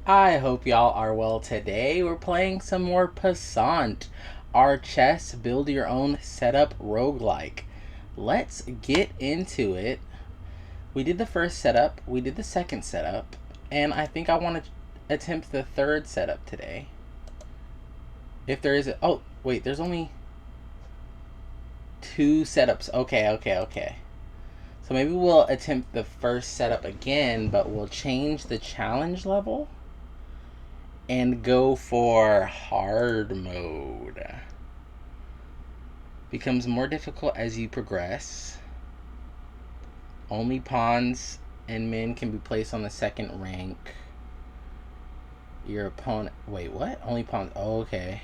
I hope y'all are well today. We're playing some more Passant, our chess build your own setup roguelike. Let's get into it. We did the first setup, we did the second setup, and I think I want to attempt the third setup today. If there is oh, wait, there's only two setups. Okay. So maybe we'll attempt the first setup again, but we'll change the challenge level and go for hard mode. Becomes more difficult as you progress. Only pawns and men can be placed on the second rank. Your opponent... Wait, what? Only pawns... Oh, okay.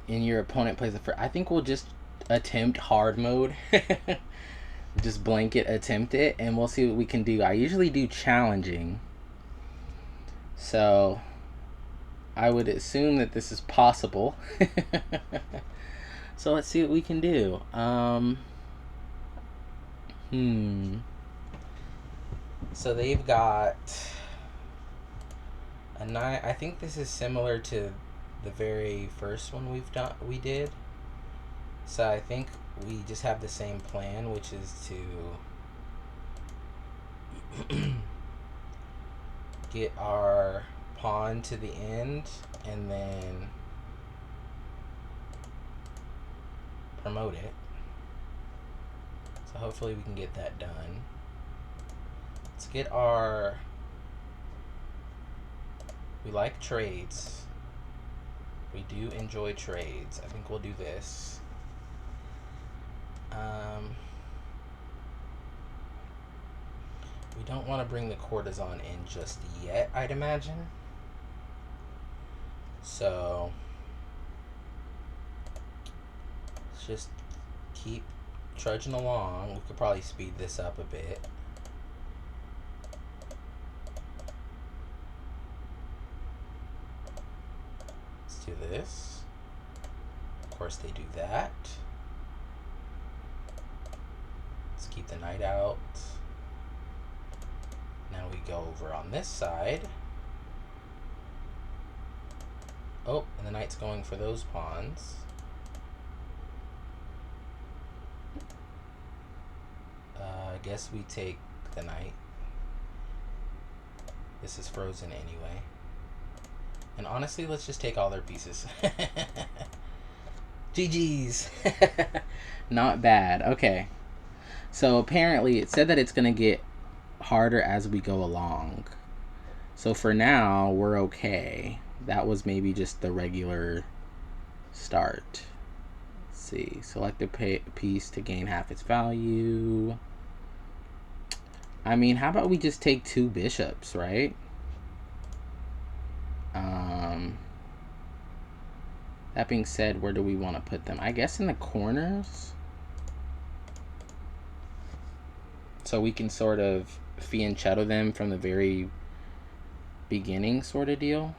And your opponent plays the first... I think we'll just attempt hard mode. Just blanket attempt it, and we'll see what we can do. I usually do challenging. So... I would assume that this is possible. So let's see what we can do. So they've got a 9. I think this is similar to the very first one we did. So I think we just have the same plan, which is to get our pawn to the end and then promote it. So hopefully we can get that done. Let's get our... We like trades. We do enjoy trades. I think we'll do this. We don't want to bring the courtesan in just yet, I'd imagine. So let's just keep trudging along. We could probably speed this up a bit. Let's do this. Of course they do that. Let's keep the knight out. Now we go over on this side. Oh, and the knight's going for those pawns. I guess we take the knight. This is frozen anyway. And honestly, let's just take all their pieces. GG's. Not bad. Okay. So apparently it said that it's going to get harder as we go along. So for now, we're okay. That was maybe just the regular start. Let's see. Select a piece to gain half its value. I mean, how about we just take 2 bishops, right? That being said, where do we want to put them? I guess in the corners. So we can sort of fianchetto them from the very beginning sort of deal.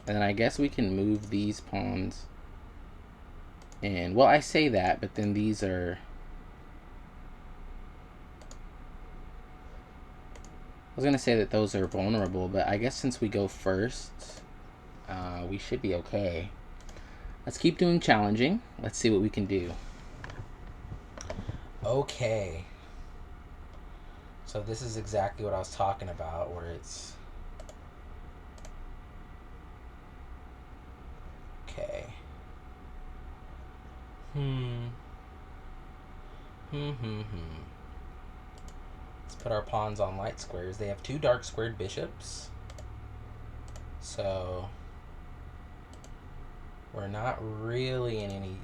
And then I guess we can move these pawns in. Well, I say that, but then these are... I was going to say that those are vulnerable, but I guess since we go first, we should be okay. Let's keep doing challenging. Let's see what we can do. Okay. So this is exactly what I was talking about, where it's... Okay. Let's put our pawns on light squares. They have 2 dark squared bishops. So we're not really in any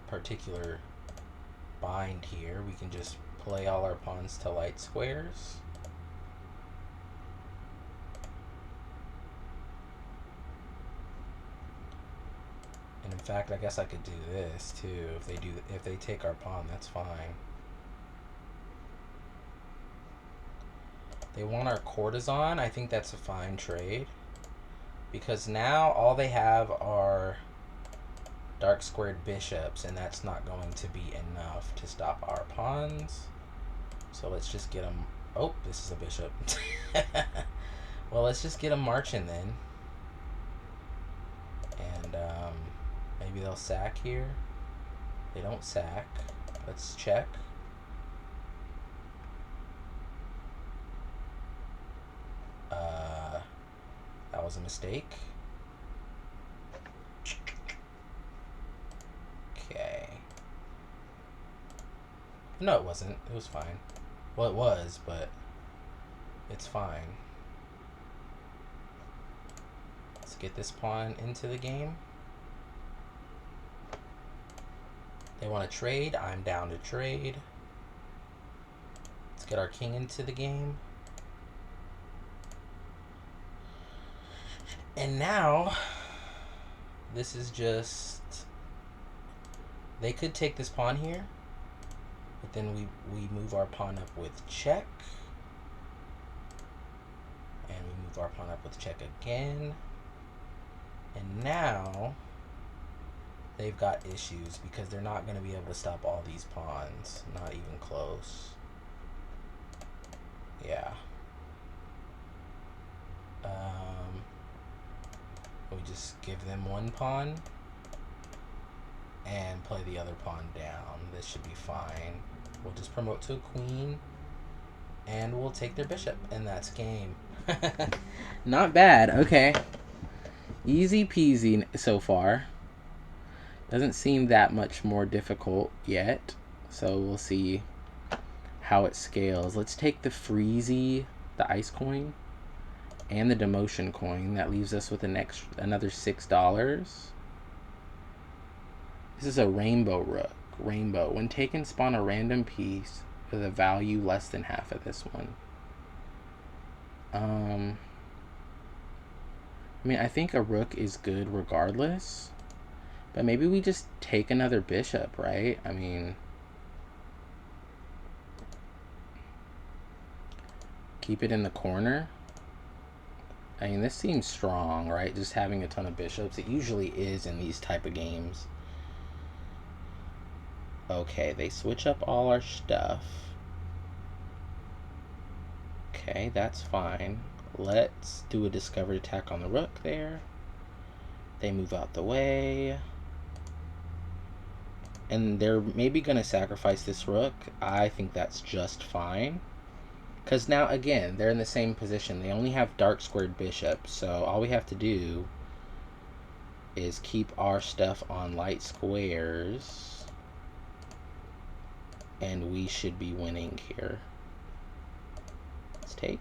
particular bind here. We can just play all our pawns to light squares. And in fact, I guess I could do this too. If they take our pawn, that's fine. They want our courtesan. I think that's a fine trade. Because now all they have are dark squared bishops, and that's not going to be enough to stop our pawns. So let's just get them Oh, this is a bishop. Well, let's just get them marching then. And maybe they'll sack here. They don't sack. Let's check. That was a mistake. Okay. No, it wasn't. It was fine. Well, it was, but it's fine. Let's get this pawn into the game. They want to trade. I'm down to trade. Let's get our king into the game. And now, this is just... They could take this pawn here. But then we move our pawn up with check. And we move our pawn up with check again. And now, they've got issues because they're not going to be able to stop all these pawns. Not even close. Yeah. We just give them one pawn and play the other pawn down. This should be fine. We'll just promote to a queen and we'll take their bishop, and that's game. Not bad. Okay. Easy peasy so far. Doesn't seem that much more difficult yet. So we'll see how it scales. Let's take the freezy, the ice coin, and the demotion coin. That leaves us with another $6. This is a rainbow rook. Rainbow. When taken, spawn a random piece with a value less than half of this one. I mean, I think a rook is good regardless. But maybe we just take another bishop, right? I mean... Keep it in the corner. I mean, this seems strong, right? Just having a ton of bishops. It usually is in these type of games. Okay, they switch up all our stuff. Okay, that's fine. Let's do a discovered attack on the rook there. They move out the way. And they're maybe going to sacrifice this rook. I think that's just fine. Because now, again, they're in the same position. They only have dark squared bishops. So all we have to do is keep our stuff on light squares. And we should be winning here. Let's take.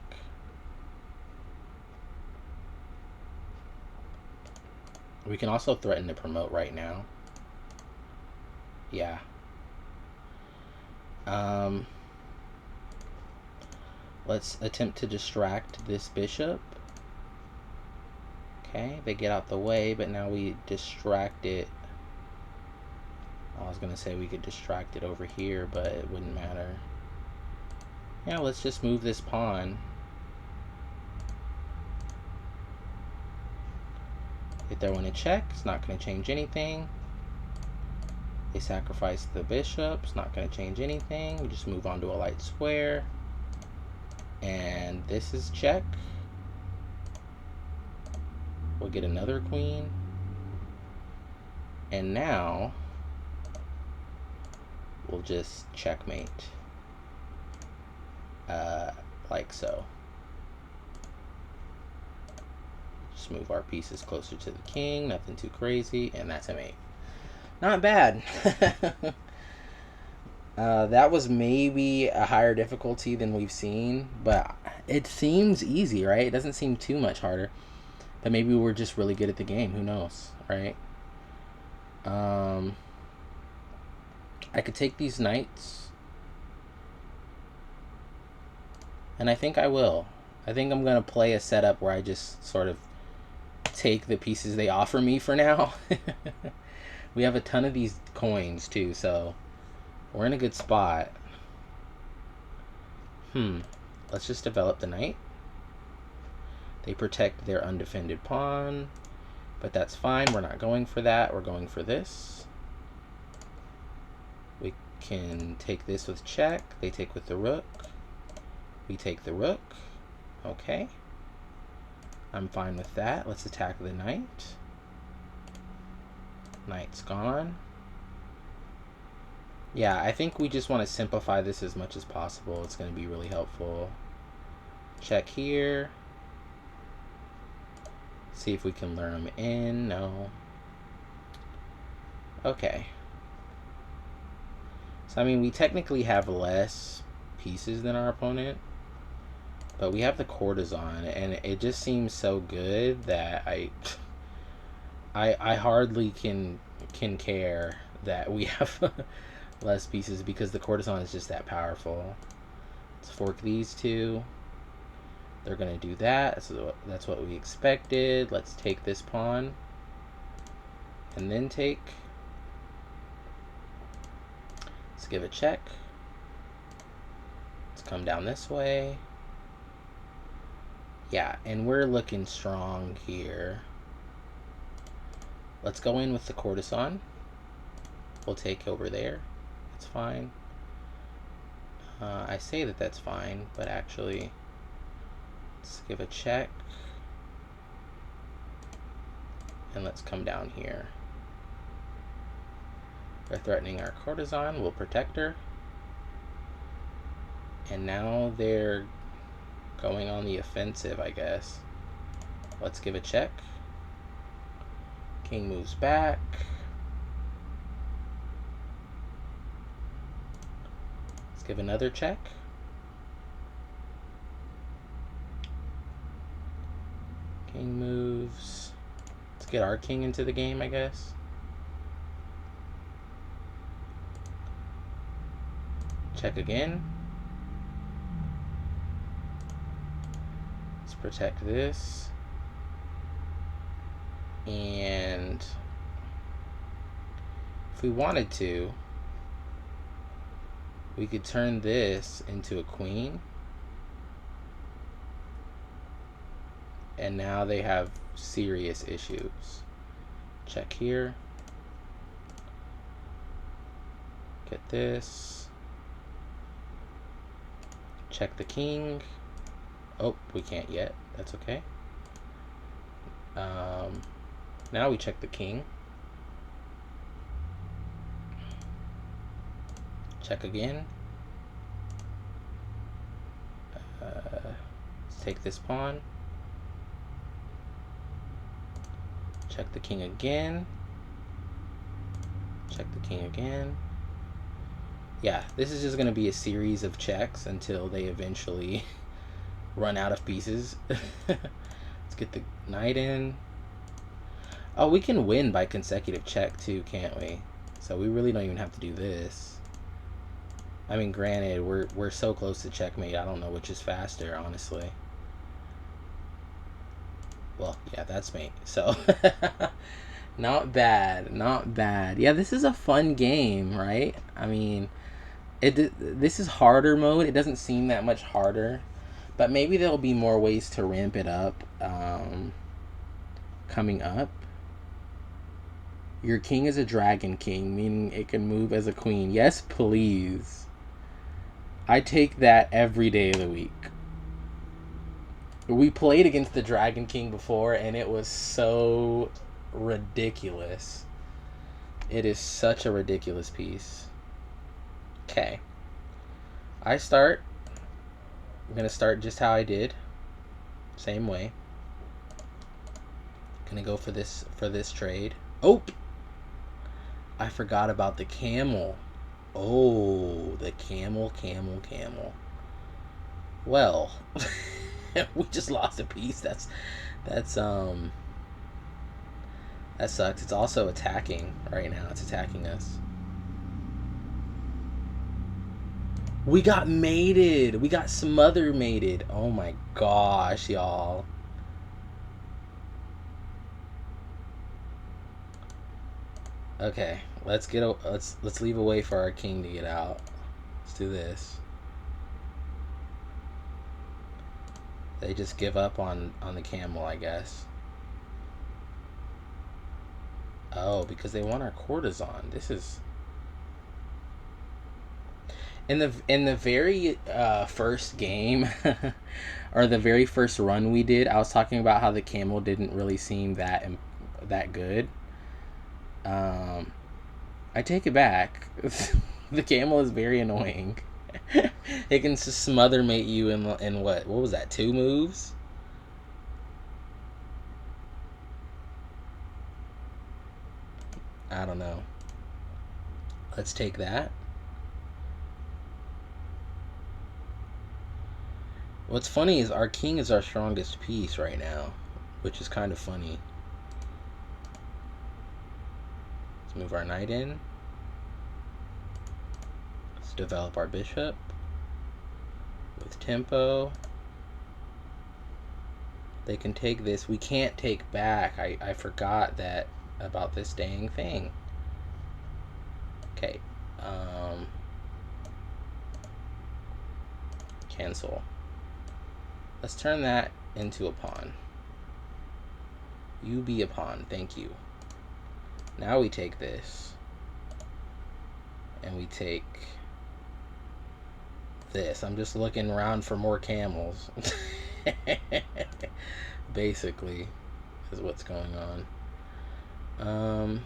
We can also threaten to promote right now. Yeah. Let's attempt to distract this bishop. Okay, they get out the way, but now we distract it. I was gonna say we could distract it over here, but it wouldn't matter. Yeah, let's just move this pawn. They throw in a check. It's not gonna change anything. They sacrifice the bishop. It's not gonna change anything. We just move on to a light square. And this is check. We'll get another queen. And now we'll just checkmate. Like so. Just move our pieces closer to the king. Nothing too crazy. And that's a mate. Not bad. That was maybe a higher difficulty than we've seen, but it seems easy, right? It doesn't seem too much harder. But maybe we're just really good at the game. Who knows, right? I could take these knights. And I think I will. I think I'm going to play a setup where I just sort of take the pieces they offer me for now. We have a ton of these coins too, so we're in a good spot. Let's just develop the knight. They protect their undefended pawn, but that's fine. We're not going for that. We're going for this. We can take this with check. They take with the rook. We take the rook. Okay. I'm fine with that. Let's attack the knight. Knight's gone. Yeah, I think we just want to simplify this as much as possible. It's going to be really helpful. Check here. See if we can lure him in. No. Okay. So, I mean, we technically have less pieces than our opponent. But we have the courtesan, and it just seems so good that I hardly can care that we have less pieces because the courtesan is just that powerful. Let's fork these two. They're gonna do that. So that's what we expected. Let's take this pawn, and then take. Let's give a check. Let's come down this way. Yeah, and we're looking strong here. Let's go in with the courtesan. We'll take over there. That's fine. I say that that's fine, but actually, let's give a check. And let's come down here. They're threatening our courtesan. We'll protect her. And now they're going on the offensive, I guess. Let's give a check. King moves back. Let's give another check. King moves. Let's get our king into the game, I guess. Check again. Let's protect this. And if we wanted to, we could turn this into a queen. And now they have serious issues. Check here. Get this. Check the king. Oh, we can't yet. That's okay. Now we check the king. Check again. Let's take this pawn. Check the king again. Check the king again. Yeah, this is just going to be a series of checks until they eventually run out of pieces. Let's get the knight in. Oh, we can win by consecutive check too, can't we? So we really don't even have to do this. I mean, granted, we're so close to checkmate. I don't know which is faster, honestly. Well, yeah, that's mate. So, not bad, not bad. Yeah, this is a fun game, right? I mean, this is harder mode. It doesn't seem that much harder, but maybe there'll be more ways to ramp it up coming up. Your king is a dragon king, meaning it can move as a queen. Yes, please. I take that every day of the week. We played against the Dragon King before, and it was so ridiculous. It is such a ridiculous piece. Okay. I start. I'm going to start just how I did. Same way. Going to go for this trade. Oh! I forgot about the camel. Oh, the camel. Well, we just lost a piece. That sucks. It's also attacking right now. It's attacking us. We got mated. We got smother mated. Oh my gosh, y'all. Okay, let's leave a way for our king to get out. Let's do this. They just give up on the camel, I guess. Oh, because they want our courtesan. This is... In the very first game, or the very first run we did, I was talking about how the camel didn't really seem that good. I take it back. The camel is very annoying. It can just smother mate you in what was that, 2 moves? I don't know. Let's take that. What's funny is our king is our strongest piece right now, which is kind of funny. Let's move our knight in. Let's develop our bishop with tempo. They can take this. We can't take back. I forgot that about this dang thing. Okay. Cancel. Let's turn that into a pawn. You be a pawn. Thank you. Now we take this. And we take this. I'm just looking around for more camels. Basically, is what's going on.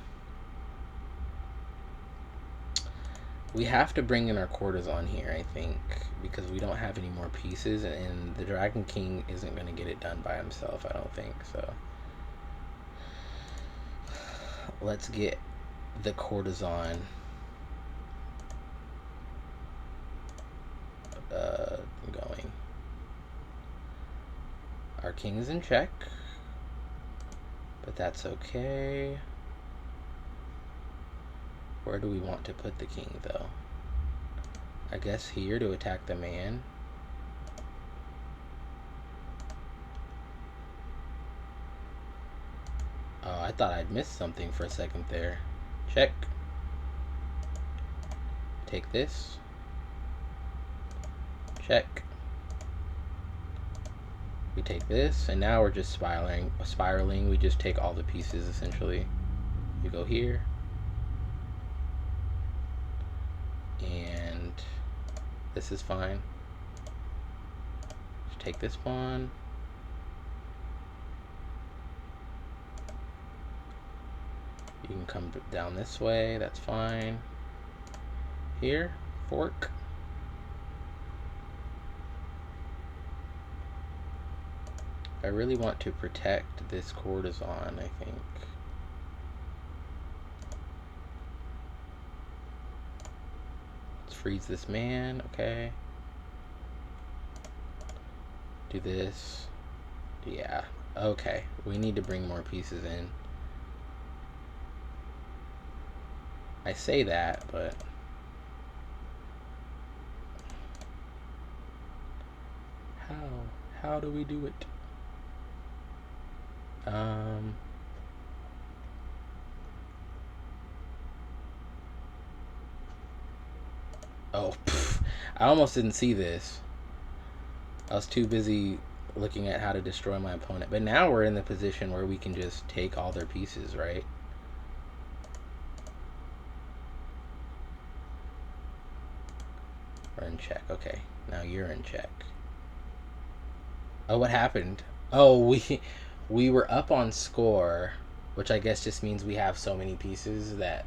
We have to bring in our courtesan here, I think, because we don't have any more pieces, and the Dragon King isn't going to get it done by himself, I don't think, so. Let's get the courtesan going. Our king is in check, but that's okay. Where do we want to put the king, though? I guess here to attack the man. Oh, I thought I'd missed something for a second there. Check. Take this. Check. We take this, and now we're just spiraling. We just take all the pieces, essentially. You go here. And this is fine. Just take this pawn. You can come down this way, that's fine. Here, fork. I really want to protect this courtesan, I think. Let's freeze this man, okay. Do this. Yeah, okay. We need to bring more pieces in. I say that, but how do we do it? Oh, I almost didn't see this. I was too busy looking at how to destroy my opponent. But now we're in the position where we can just take all their pieces, right? We're in check. Okay, now you're in check. Oh, what happened? Oh, we were up on score, which I guess just means we have so many pieces that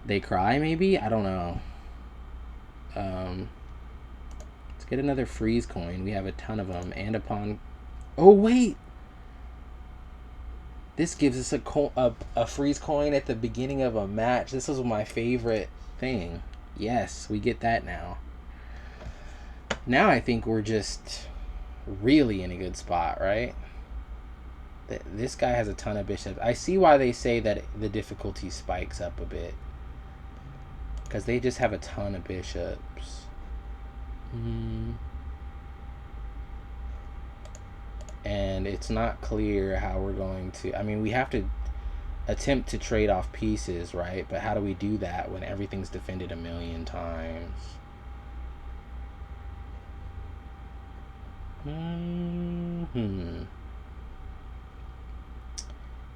they cry, maybe? I don't know. Let's get another freeze coin. We have a ton of them, and a pawn. Oh, wait! This gives us a freeze coin at the beginning of a match. This was my favorite thing. Yes, we get that now. Now I think we're just really in a good spot, right? This guy has a ton of bishops. I see why they say that the difficulty spikes up a bit. Because they just have a ton of bishops. And it's not clear how we're going to... I mean, we have to attempt to trade off pieces, right? But how do we do that when everything's defended a million times?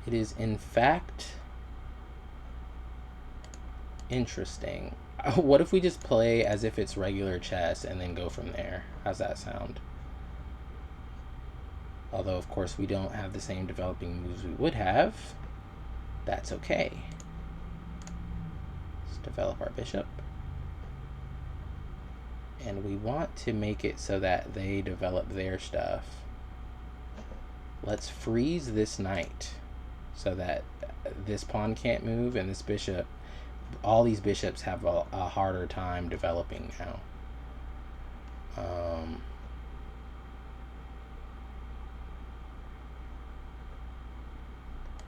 It is, in fact, Interesting. What if we just play as if it's regular chess and then go from there? How's that sound? Although, of course, we don't have the same developing moves we would have. That's okay. Let's develop our bishop. And we want to make it so that they develop their stuff. Let's freeze this knight so that this pawn can't move, and this bishop, all these bishops have a harder time developing now.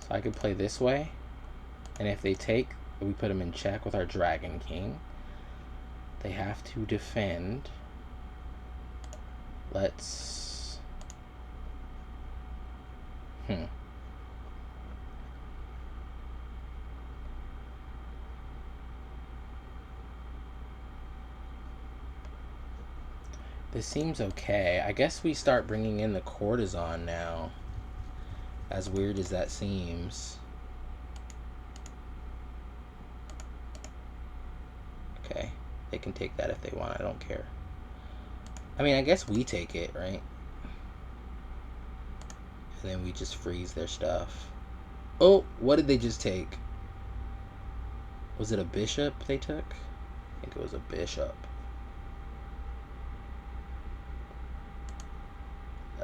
So I could play this way, and if they take, we put them in check with our Dragon King. They have to defend. Let's... This seems okay. I guess we start bringing in the courtesan now. As weird as that seems. Okay. They can take that if they want. I don't care. I mean, I guess we take it, right? And then we just freeze their stuff. Oh, what did they just take? Was it a bishop they took? I think it was a bishop.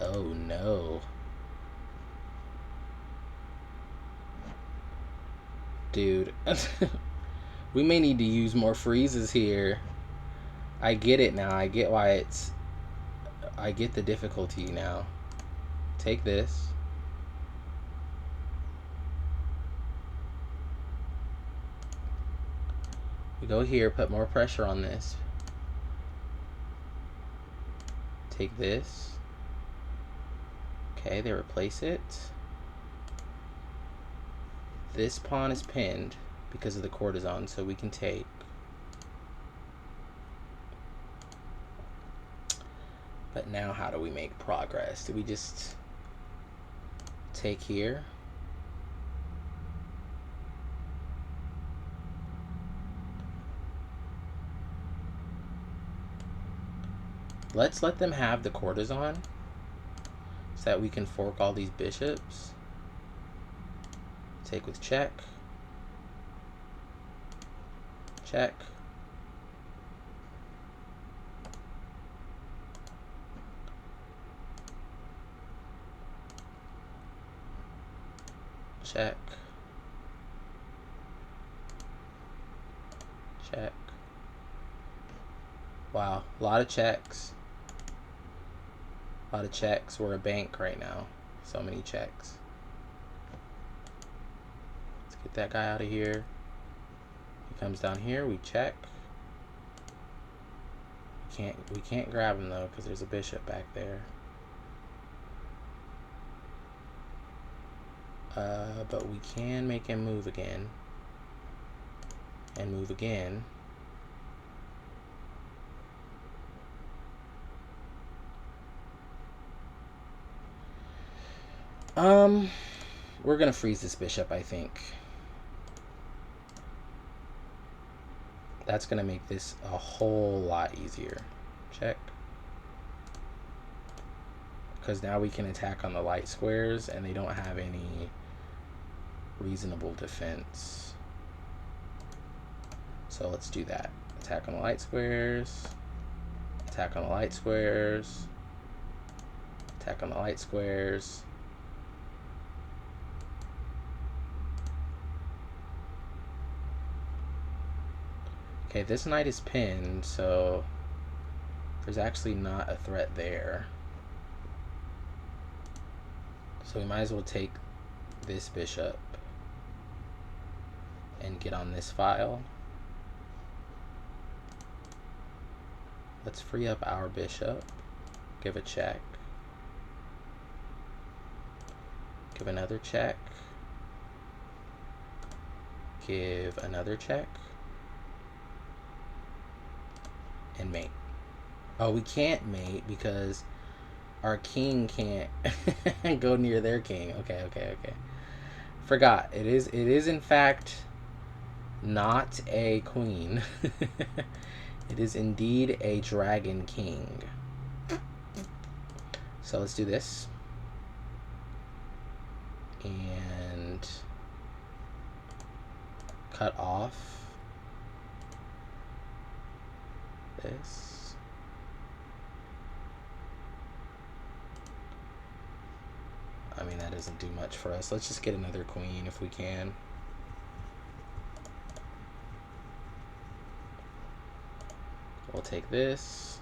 Oh no. Dude. We may need to use more freezes here. I get it now. I get why it's... I get the difficulty now. Take this. We go here, put more pressure on this. Take this. Okay, they replace it. This pawn is pinned because of the courtesan, so we can take. But now how do we make progress? Do we just take here? Let's let them have the courtesan so that we can fork all these bishops. Take with check. Check. Check. Check. Wow, a lot of checks. A lot of checks. We're a bank right now. So many checks. Let's get that guy out of here. He comes down here, we check. We can't grab him though, because there's a bishop back there. But we can make him move again. And move again. We're gonna freeze this bishop, I think. That's gonna make this a whole lot easier. Check. Because now we can attack on the light squares and they don't have any reasonable defense. So let's do that. Attack on the light squares. Attack on the light squares. Attack on the light squares. Okay, this knight is pinned, so there's actually not a threat there. So we might as well take this bishop and get on this file. Let's free up our bishop. Give a check. Give another check. Give another check. And mate. Oh, we can't mate because our king can't go near their king. Okay. Forgot. It is in fact Not a queen. It is indeed a dragon king. So let's do this. And cut off this. I mean, that doesn't do much for us. Let's just get another queen if we can. We'll take this.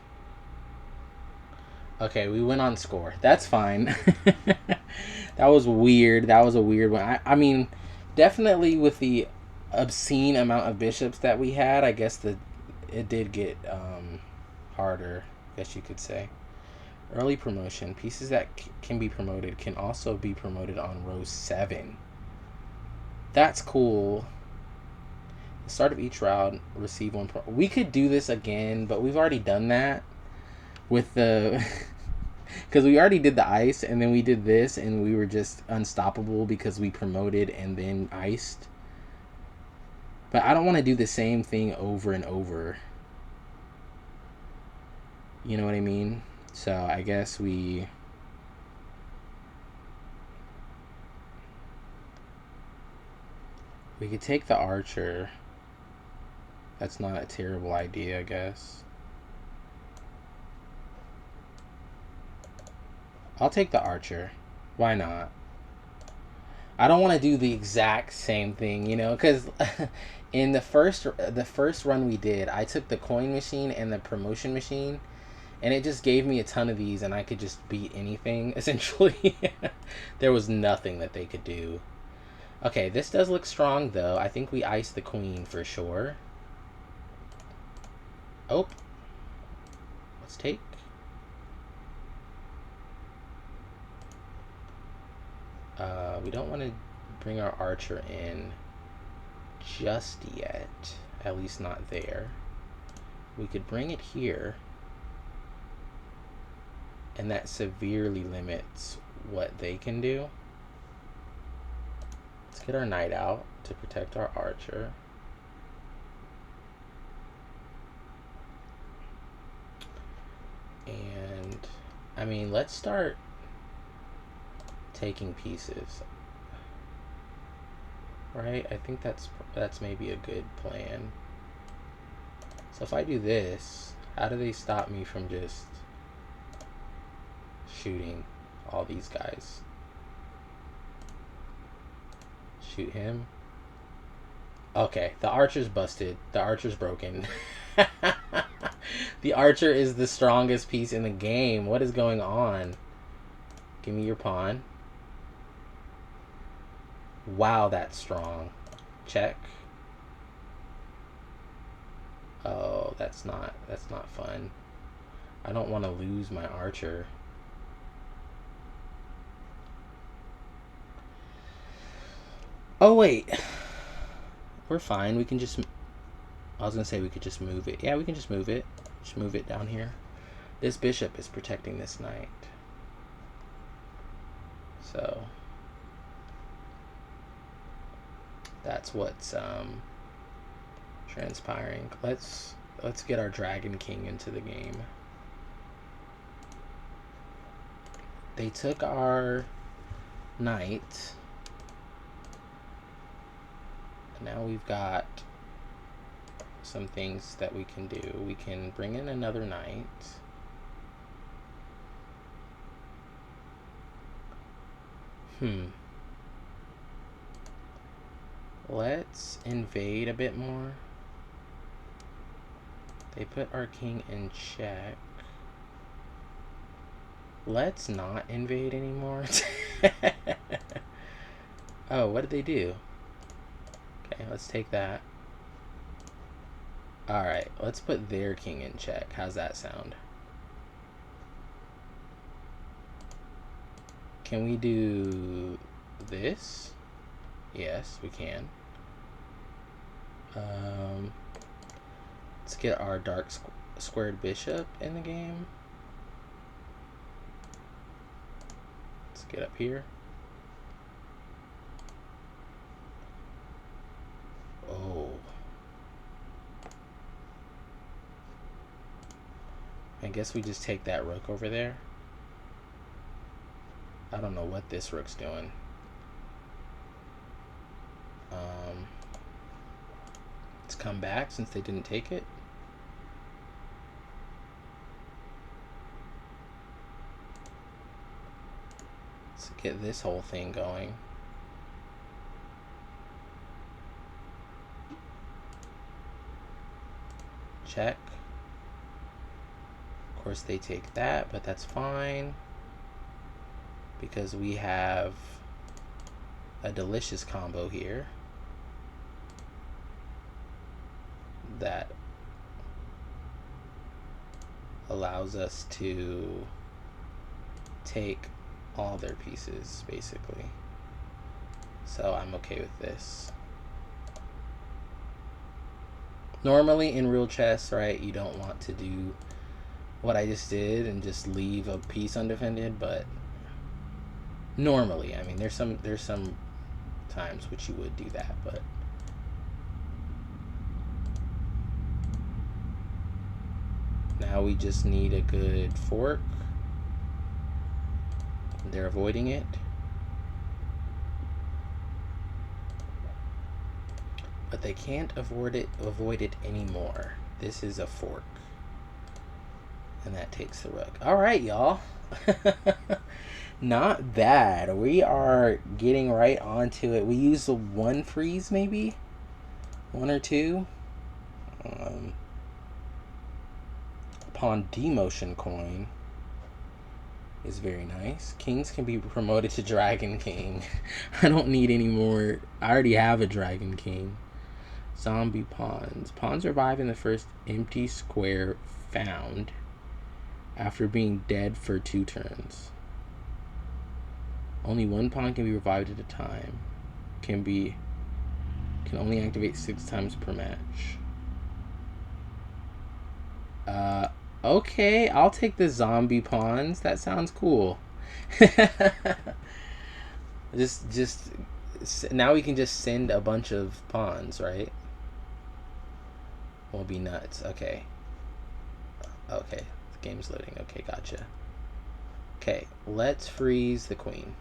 Okay, we went on score. That's fine. That was weird. That was a weird one. I mean, definitely with the obscene amount of bishops that we had, I guess it did get harder, I guess you could say. Early promotion. Pieces that can be promoted can also be promoted on row 7. That's cool. The start of each round, receive 1 we could do this again, but we've already done that with the because we already did the ice, and then we did this, and we were just unstoppable because we promoted and then iced. But I don't want to do the same thing over and over. You know what I mean? So I guess we could take the archer. That's not a terrible idea, I guess. I'll take the archer. Why not? I don't want to do the exact same thing, you know, because in the first run we did, I took the coin machine and the promotion machine, and it just gave me a ton of these, and I could just beat anything, essentially. There was nothing that they could do. Okay, this does look strong, though. I think we iced the queen for sure. Oh. Let's take. We don't want to bring our archer in just yet. At least not there. We could bring it here. And that severely limits what they can do. Let's get our knight out to protect our archer. And, I mean, let's start taking pieces. Right? I think that's maybe a good plan. So if I do this, how do they stop me from just shooting all these guys? Shoot him. Okay, the archer's busted. The archer's broken. The archer is the strongest piece in the game. What is going on? Give me your pawn. Wow, that's strong. Check. Oh, that's not fun. I don't want to lose my archer. Oh, wait. We're fine. We can just... I was going to say we could just move it. Yeah, we can just move it. Just move it down here. This bishop is protecting this knight. So... that's what's transpiring. Let's get our Dragon King into the game. They took our knight. Now we've got some things that we can do. We can bring in another knight. Let's invade a bit more. They put our king in check. Let's not invade anymore. Oh, what did they do? Okay, let's take that. Alright, let's put their king in check. How's that sound? Can we do this? Yes, we can. Let's get our dark squared bishop in the game. Let's get up here. Oh, guess we just take that rook over there. I don't know what this rook's doing. Let's come back since they didn't take it. Let's get this whole thing going. Check. Of course they take that, but that's fine because we have a delicious combo here that allows us to take all their pieces basically. So I'm okay with this. Normally in real chess, right, you don't want to do what I just did and just leave a piece undefended, but normally, I mean, there's some times which you would do that, but now we just need a good fork. They're avoiding it. But they can't avoid it anymore. This is a fork. And that takes the rook. Alright, y'all. Not bad. We are getting right onto it. We use the 1 freeze, maybe? 1 or 2. Pawn demotion coin is very nice. Kings can be promoted to Dragon King. I don't need any more. I already have a Dragon King. Zombie pawns. Pawns revive in the first empty square found after being dead for 2 turns. Only 1 pawn can be revived at a time. Can only activate 6 times per match. Okay, I'll take the zombie pawns. That sounds cool. just now we can just send a bunch of pawns, right? Will be nuts. Okay. Okay, the game's loading. Okay, gotcha. Okay, let's freeze the queen.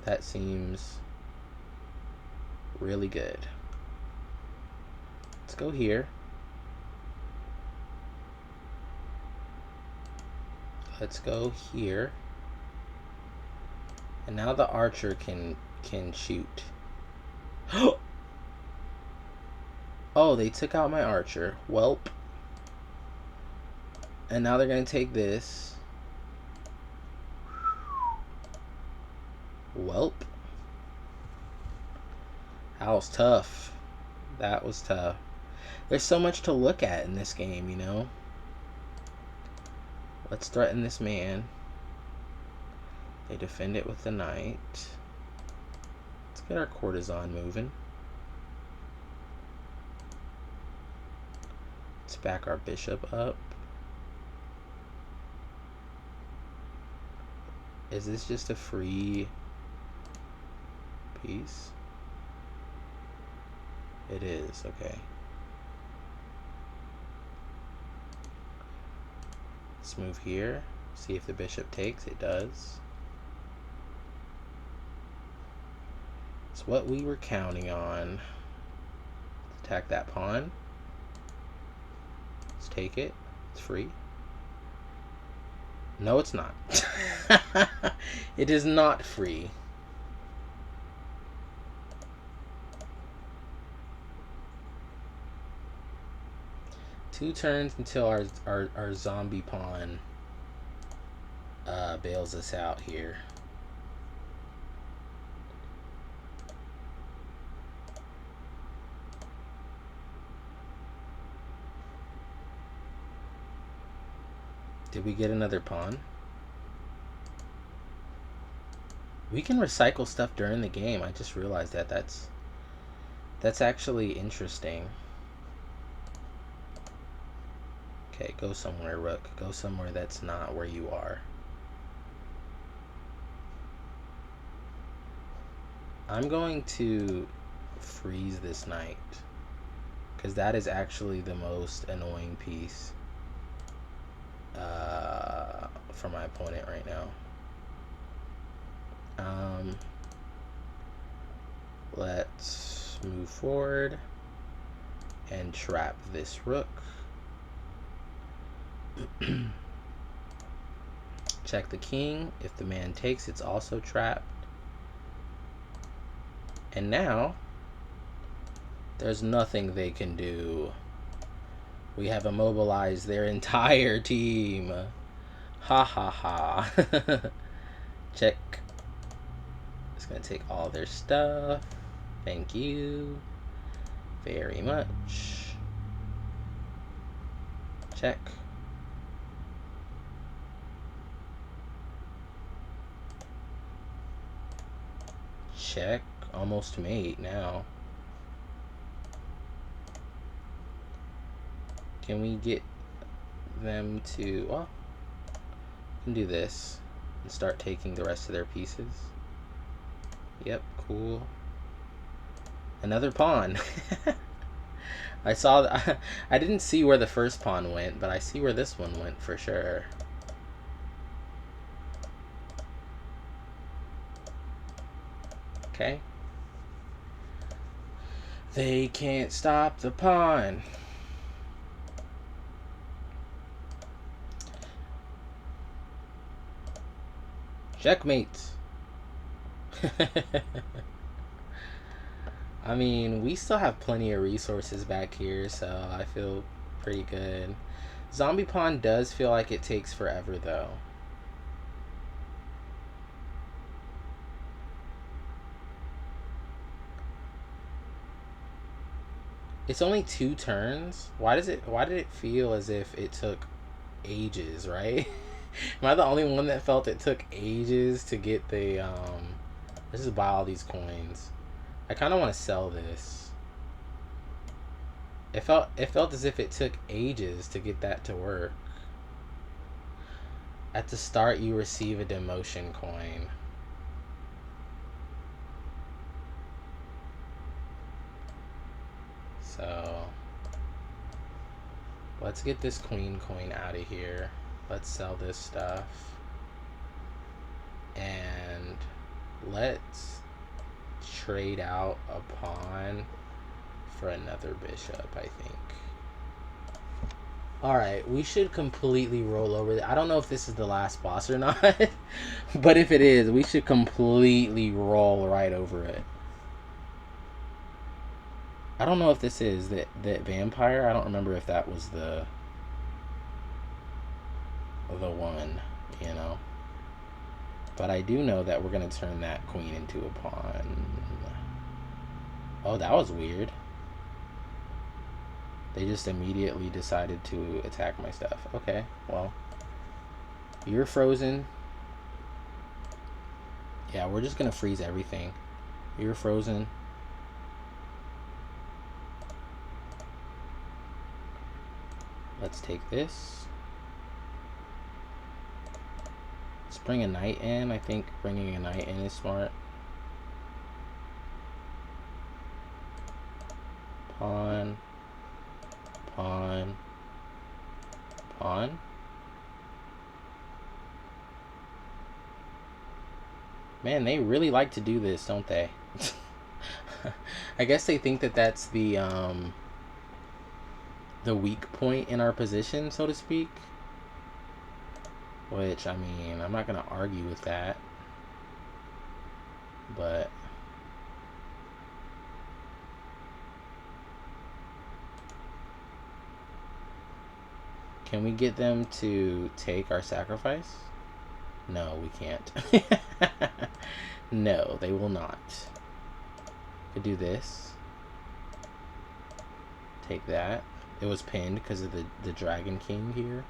That seems really good. Let's go here. Let's go here. And now the archer can shoot. Oh, they took out my archer. Welp. And now they're going to take this. Welp. That was tough. That was tough. There's so much to look at in this game, you know? Let's threaten this man. They defend it with the knight. Let's get our courtesan moving. Let's back our bishop up. Is this just a free piece? It is, okay. Let's move here. See if the bishop takes. It does. It's what we were counting on. Attack that pawn. Let's take it. It's free. No, it's not. It is not free. Two turns until our zombie pawn bails us out here. Did we get another pawn? We can recycle stuff during the game. I just realized that. That's actually interesting. Okay, go somewhere, rook. Go somewhere that's not where you are. I'm going to freeze this knight because that is actually the most annoying piece for my opponent right now. Let's move forward and trap this rook. Check the king. If the man takes, it's also trapped. And now there's nothing they can do. We have immobilized their entire team. Ha ha ha. Check. It's gonna take all their stuff. Thank you very much. Check. Check. Almost mate now. Can we get them to... well, we can do this and start taking the rest of their pieces. Yep, cool. Another pawn. I saw... I didn't see where the first pawn went, but I see where this one went for sure. Okay. They can't stop the pawn. Checkmate. I mean, we still have plenty of resources back here, so I feel pretty good. Zombie pawn does feel like it takes forever, though. It's only 2 turns. Why did it feel as if it took ages, right? Am I the only one that felt it took ages to get the let's just buy all these coins. I kind of want to sell this. It felt as if it took ages to get that to work. At the start, you receive a demotion coin. So let's get this queen coin out of here. Let's sell this stuff. And let's trade out a pawn for another bishop, I think. Alright, we should completely roll over. I don't know if this is the last boss or not, but if it is, we should completely roll right over it. I don't know if this is that vampire. I don't remember if that was the one, you know. But I do know that we're going to turn that queen into a pawn. Oh, that was weird. They just immediately decided to attack my stuff. Okay, well. You're frozen. Yeah, we're just going to freeze everything. You're frozen. Let's take this. Let's bring a knight in. I think bringing a knight in is smart. Pawn. Pawn. Pawn. Man, they really like to do this, don't they? I guess they think that that's the weak point in our position, so to speak. Which, I mean, I'm not going to argue with that. But can we get them to take our sacrifice? No, we can't. No, they will not. Could do this. Take that. It was pinned because of the Dragon King here.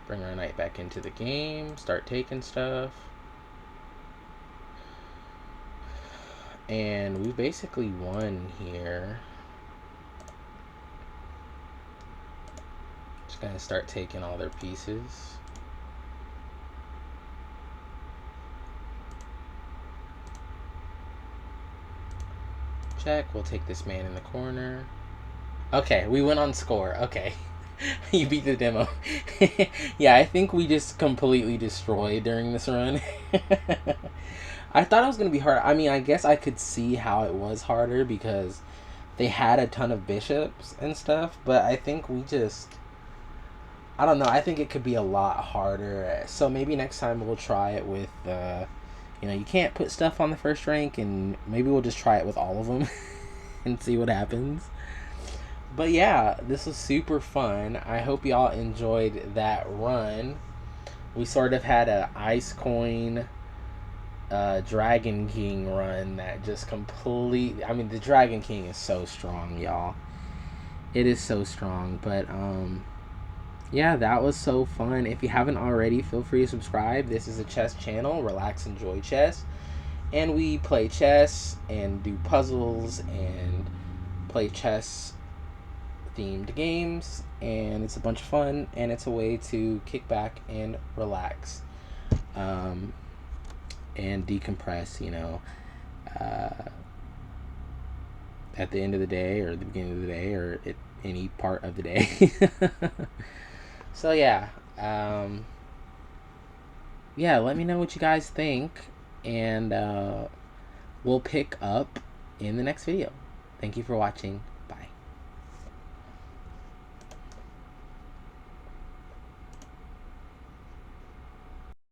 Bring our knight back into the game. Start taking stuff. And we basically won here. Just gonna start taking all their pieces. Check. We'll take this man in the corner. Okay, we went on score. Okay. You beat the demo. Yeah, I think we just completely destroyed during this run. I thought it was going to be hard. I mean, I guess I could see how it was harder because they had a ton of bishops and stuff, but I think we just... I don't know. I think it could be a lot harder. So maybe next time we'll try it with... you can't put stuff on the first rank, and maybe we'll just try it with all of them and see what happens. But yeah, this was super fun. I hope y'all enjoyed that run. We sort of had a Ice Coin Dragon King run that just completely... I mean, the Dragon King is so strong, y'all. It is so strong. But, yeah, that was so fun. If you haven't already, feel free to subscribe. This is a chess channel, Relax Enjoy Chess. And we play chess and do puzzles and play chess themed games, and it's a bunch of fun, and it's a way to kick back and relax, and decompress, at the end of the day, or the beginning of the day, or at any part of the day. So yeah, let me know what you guys think, and we'll pick up in the next video. Thank you for watching.